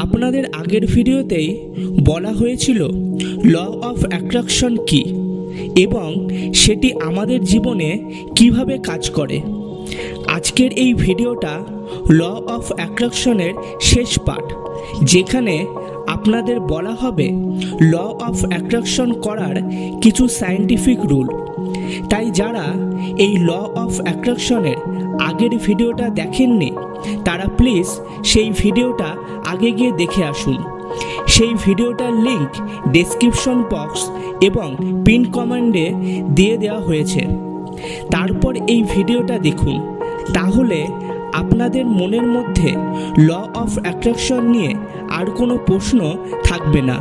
আপনাদের আগের ভিডিওতেই বলা হয়েছিল ল অফ অ্যাট্রাকশন কী এবং সেটি আমাদের জীবনে কিভাবে কাজ করে। আজকের এই ভিডিওটা ল অফ অ্যাট্রাকশনের শেষ পার্ট, যেখানে আপনাদের বলা হবে ল অফ অ্যাট্রাকশন করার কিছু সায়েন্টিফিক রুল। তাই যারা এই ল অফ অ্যাট্রাকশনের আগের ভিডিওটা দেখেননি তারা প্লিজ সেই ভিডিওটা আগে গিয়ে দেখে আসুন। সেই ভিডিওটার লিংক ডেসক্রিপশন বক্স এবং পিন কমেন্টে দিয়ে দেওয়া হয়েছে। তারপর এই ভিডিওটা দেখুন, তাহলে আপনাদের মনের মধ্যে ল অফ অ্যাট্রাকশন নিয়ে আর কোনো প্রশ্ন থাকবে না।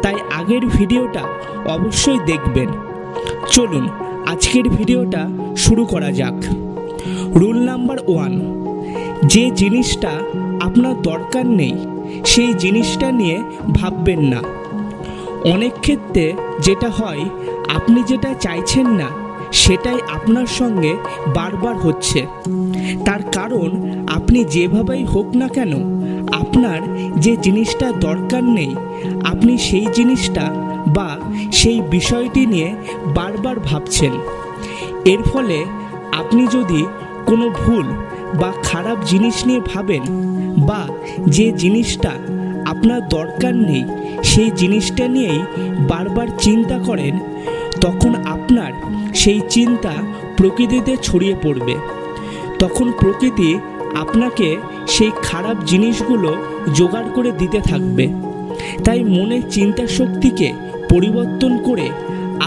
তাই আগের ভিডিওটা অবশ্যই দেখবেন। চলুন আজকের ভিডিওটা শুরু করা যাক। রুল নাম্বার 1, যে জিনিসটা আপনার দরকার নেই সেই জিনিসটা নিয়ে ভাববেন না। অনেক ক্ষেত্রে যেটা হয়, আপনি যেটা চাইছেন না সেটাই আপনার সঙ্গে বারবার হচ্ছে। তার কারণ আপনি যেভাবেই হোক না কেন, আপনার যে জিনিসটা দরকার নেই আপনি সেই জিনিসটা বা সেই বিষয়টি নিয়ে বারবার ভাবছেন। এর ফলে আপনি যদি কোনো ভুল বা খারাপ জিনিস নিয়ে ভাবেন বা যে জিনিসটা আপনার দরকার নেই সেই জিনিসটা নিয়েই বারবার চিন্তা করেন, তখন আপনার সেই চিন্তা প্রকৃতিতে ছড়িয়ে পড়বে। তখন প্রকৃতি আপনাকে সেই খারাপ জিনিসগুলো জোগাড় করে দিতে থাকবে। তাই মনের চিন্তা শক্তিকে পরিবর্তন করে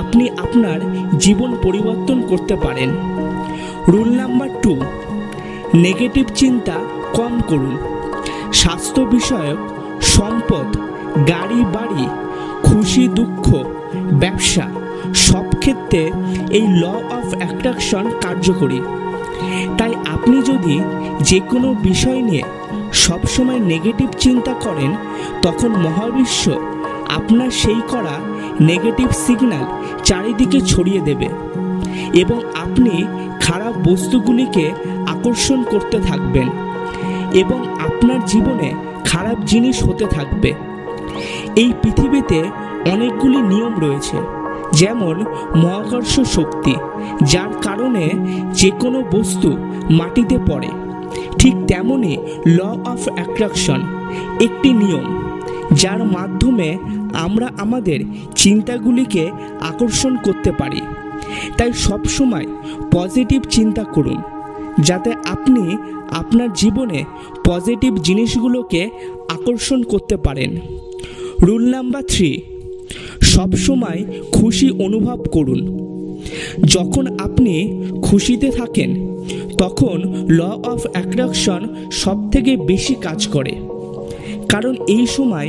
আপনি আপনার জীবন পরিবর্তন করতে পারেন। রুল নাম্বার 2, নেগেটিভ চিন্তা কম করুন। স্বাস্থ্য বিষয়ক, সম্পদ, গাড়ি বাড়ি, খুশি দুঃখ, ব্যবসা সব ক্ষেত্রে এই ল অফ অ্যাট্রাকশন কার্যকরী। তাই আপনি যদি যে কোনো বিষয় নিয়ে সবসময় নেগেটিভ চিন্তা করেন, তখন মহাবিশ্ব আপনার সেই করা নেগেটিভ সিগন্যাল চারিদিকে ছড়িয়ে দেবে এবং আপনি খারাপ বস্তুগুলিকে আকর্ষণ করতে থাকবেন এবং আপনার জীবনে খারাপ জিনিস হতে থাকবে। এই পৃথিবীতে অনেকগুলি নিয়ম রয়েছে, যেমন মহাকর্ষ শক্তি, যার কারণে যে কোনো বস্তু মাটিতে পড়ে। ঠিক তেমনই ল অফ অ্যাট্রাকশন একটি নিয়ম, যার মাধ্যমে আমরা আমাদের চিন্তাগুলিকে আকর্ষণ করতে পারি। তাই সবসময় পজিটিভ চিন্তা করুন, যাতে আপনি আপনার জীবনে পজিটিভ জিনিসগুলোকে আকর্ষণ করতে পারেন। রুল নাম্বার 3, সবসময় খুশি অনুভব করুন। যখন আপনি খুশিতে থাকেন তখন ল অফ অ্যাট্রাকশন সবথেকে বেশি কাজ করে, কারণ এই সময়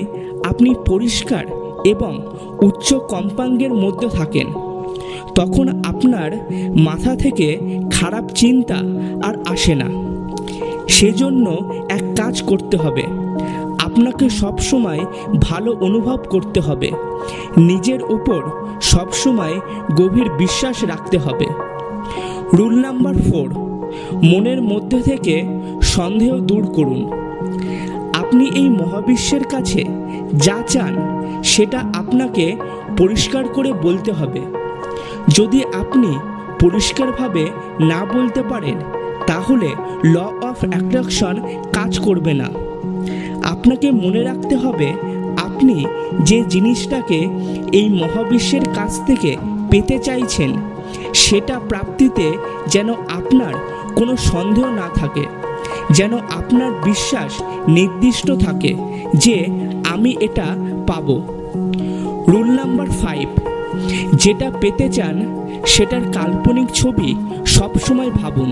আপনি পরিষ্কার এবং উচ্চ কম্পাঙ্কের মধ্যে থাকেন। তখন আপনার মাথা থেকে খারাপ চিন্তা আর আসে না। সেজন্য এক কাজ করতে হবে, আপনাকে সবসময় ভালো অনুভব করতে হবে। নিজের উপর সবসময় গভীর বিশ্বাস রাখতে হবে। রুল নাম্বার 4, মনের মধ্যে থেকে সন্দেহ দূর করুন। আপনি এই মহাবিশ্বের কাছে যা চান সেটা আপনাকে পরিষ্কার করে বলতে হবে। যদি আপনি পরিষ্কারভাবে না বলতে পারেন, তাহলে ল অফ অ্যাট্রাকশন কাজ করবে না। আপনাকে মনে রাখতে হবে, আপনি যে জিনিসটাকে এই মহাবিশ্বের কাছ থেকে পেতে চাইছেন সেটা প্রাপ্তিতে যেন আপনার কোনো সন্দেহ না থাকে, যেন আপনার বিশ্বাস নির্দিষ্ট থাকে যে আমি এটা পাবো। রুল নাম্বার 5, যেটা পেতে চান সেটার কাল্পনিক ছবি সবসময় ভাবুন।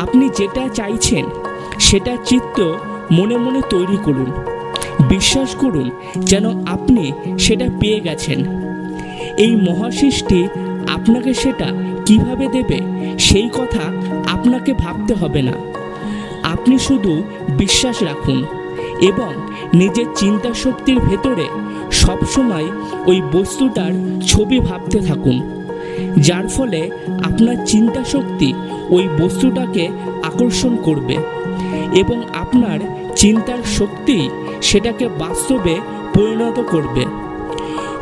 আপনি যেটা চাইছেন সেটা চিত্র মনে মনে তৈরি করুন। বিশ্বাস করুন যেন আপনি সেটা পেয়ে গেছেন। এই মহাসৃষ্টি আপনাকে সেটা কিভাবে দেবে সেই কথা আপনাকে ভাবতে হবে না। আপনি শুধু বিশ্বাস রাখুন এবং নিজের চিন্তা শক্তির ভেতরে সবসময় ওই বস্তুটার ছবি ভাবতে থাকুন, যার ফলে আপনার চিন্তা শক্তি ওই বস্তুটাকে আকর্ষণ করবে এবং আপনার চিন্তার শক্তি সেটাকে বাস্তবে পরিণত করবে।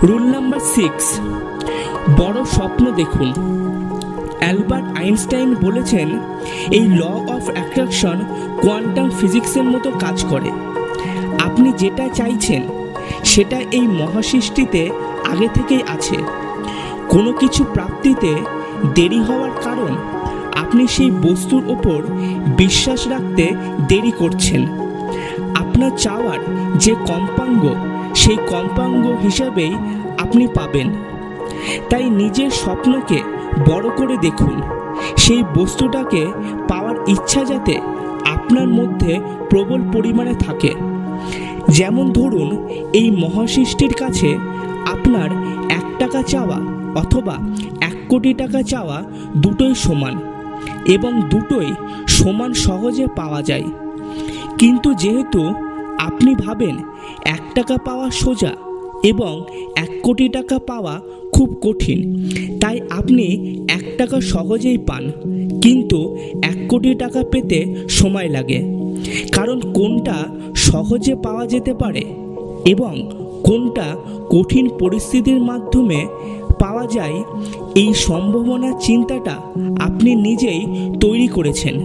রুল নাম্বার 6, বড় স্বপ্ন দেখুন। অ্যালবার্ট আইনস্টাইন বলেছেন, এই ল অফ অ্যাট্রাকশন কোয়ান্টাম ফিজিক্সের মতো কাজ করে। আপনি যেটা চাইছেন সেটা এই মহাসৃষ্টিতে আগে থেকেই আছে। কোনো কিছু প্রাপ্তিতে দেরি হওয়ার কারণ আপনি সেই বস্তুর ওপর বিশ্বাস রাখতে দেরি করছেন। আপনার চাওয়ার যে কম্পাঙ্গ, সেই কম্পাঙ্গ হিসাবেই আপনি পাবেন। তাই নিজের স্বপ্নকে বড় করে দেখুন। সেই বস্তুটাকে পাওয়ার ইচ্ছা যাতে আপনার মধ্যে প্রবল পরিমাণে থাকে। যেমন ধরুন, এই মহাসৃষ্টির কাছে আপনার 1 টাকা চাওয়া অথবা 1 কোটি টাকা চাওয়া দুটোই সমান, এবং দুটোই সমান সহজে পাওয়া যায়। কিন্তু যেহেতু আপনি ভাবেন 1 টাকা পাওয়া সোজা এবং 1 কোটি টাকা পাওয়া খুব কঠিন, তাই আপনি 1 টাকা সহজেই পান, কিন্তু 1 কোটি টাকা পেতে সময় লাগে। কারণ কোনটা সহজে পাওয়া যেতে পারে এবং কোনটা কঠিন পরিস্থিতির মাধ্যমে পাওয়া যায়, এই সম্ভাবনার চিন্তাটা আপনি নিজেই তৈরি করেছেন।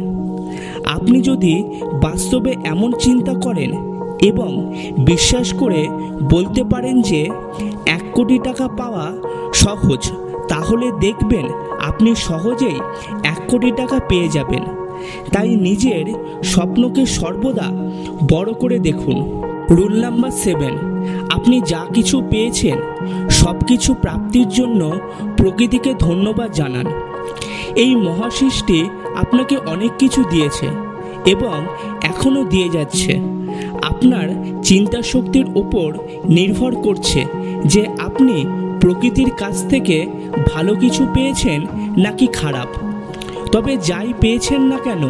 আপনি যদি বাস্তবে এমন চিন্তা করেন এবং বিশ্বাস করে বলতে পারেন যে 1 কোটি টাকা পাওয়া সহজ, তাহলে দেখবেন আপনি সহজেই 1 কোটি টাকা পেয়ে যাবেন। তাই নিজের স্বপ্নকে সর্বদা বড় করে দেখুন। রুল নাম্বার 7, আপনি যা কিছু পেয়েছেন সব কিছু প্রাপ্তির জন্য প্রকৃতিকে ধন্যবাদ জানান। এই মহাসৃষ্টি আপনাকে অনেক কিছু দিয়েছে এবং এখনও দিয়ে যাচ্ছে। আপনার চিন্তা শক্তির উপর নির্ভর করছে যে আপনি প্রকৃতির কাছ থেকে ভালো কিছু পেয়েছেন নাকি খারাপ। তবে যাই পেয়েছেন না কেন,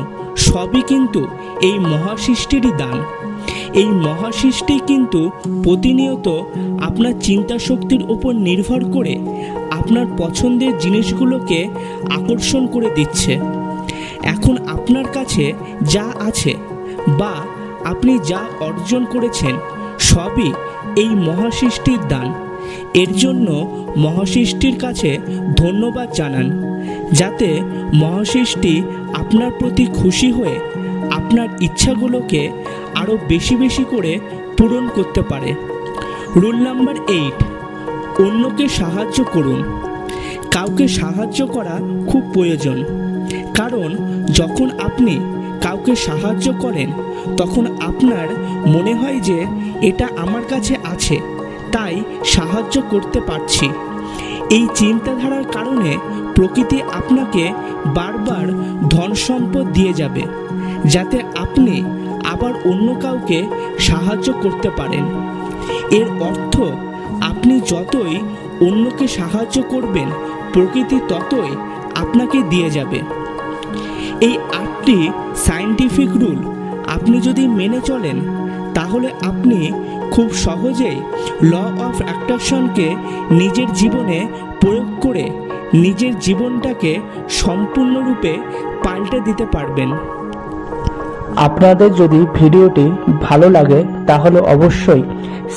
সবই কিন্তু এই মহাসৃষ্টিরই দান। এই মহাসৃষ্টি কিন্তু প্রতিনিয়ত আপনার চিন্তা শক্তির উপর নির্ভর করে আপনার পছন্দের জিনিসগুলোকে আকর্ষণ করে দিচ্ছে। এখন আপনার কাছে যা আছে বা আপনি যা অর্জন করেছেন সবই এই মহাসৃষ্টির দান। এর জন্য মহাসৃষ্টির কাছে ধন্যবাদ জানান, যাতে মহাসৃষ্টি আপনার প্রতি খুশি হয়ে আপনার ইচ্ছাগুলোকে আরও বেশি বেশি করে পূরণ করতে পারে। রুল নাম্বার 8, অন্যকে সাহায্য করুন। কাউকে সাহায্য করা খুব প্রয়োজন, কারণ যখন আপনি কাউকে সাহায্য করেন তখন আপনার মনে হয় যে এটা আমার কাছে আছে, তাই সাহায্য করতে পারছি। এই চিন্তাধারার কারণে প্রকৃতি আপনাকে বারবার ধন সম্পদ দিয়ে যাবে, যাতে আপনি আবার অন্য কাউকে সাহায্য করতে পারেন। এর অর্থ আপনি যতই অন্যকে সাহায্য করবেন, প্রকৃতি ততই আপনাকে দিয়ে যাবে। এই 8টি সায়েন্টিফিক রুল আপনি যদি মেনে চলেন, তাহলে আপনি খুব সহজেই ল অফ অ্যাট্রাকশনকে নিজের জীবনে প্রয়োগ করে নিজের জীবনটাকে সম্পূর্ণরূপে পাল্টে দিতে পারবেন। আপনাদের যদি ভিডিওটি ভালো লাগে তাহলে অবশ্যই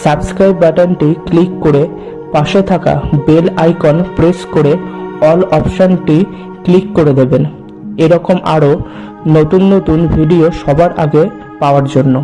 সাবস্ক্রাইব বাটনটি ক্লিক করে পাশে থাকা বেল আইকন প্রেস করে অল অপশনটি ক্লিক করে দেবেন, এরকম আরও নতুন নতুন ভিডিও সবার আগে পাওয়ার জন্য।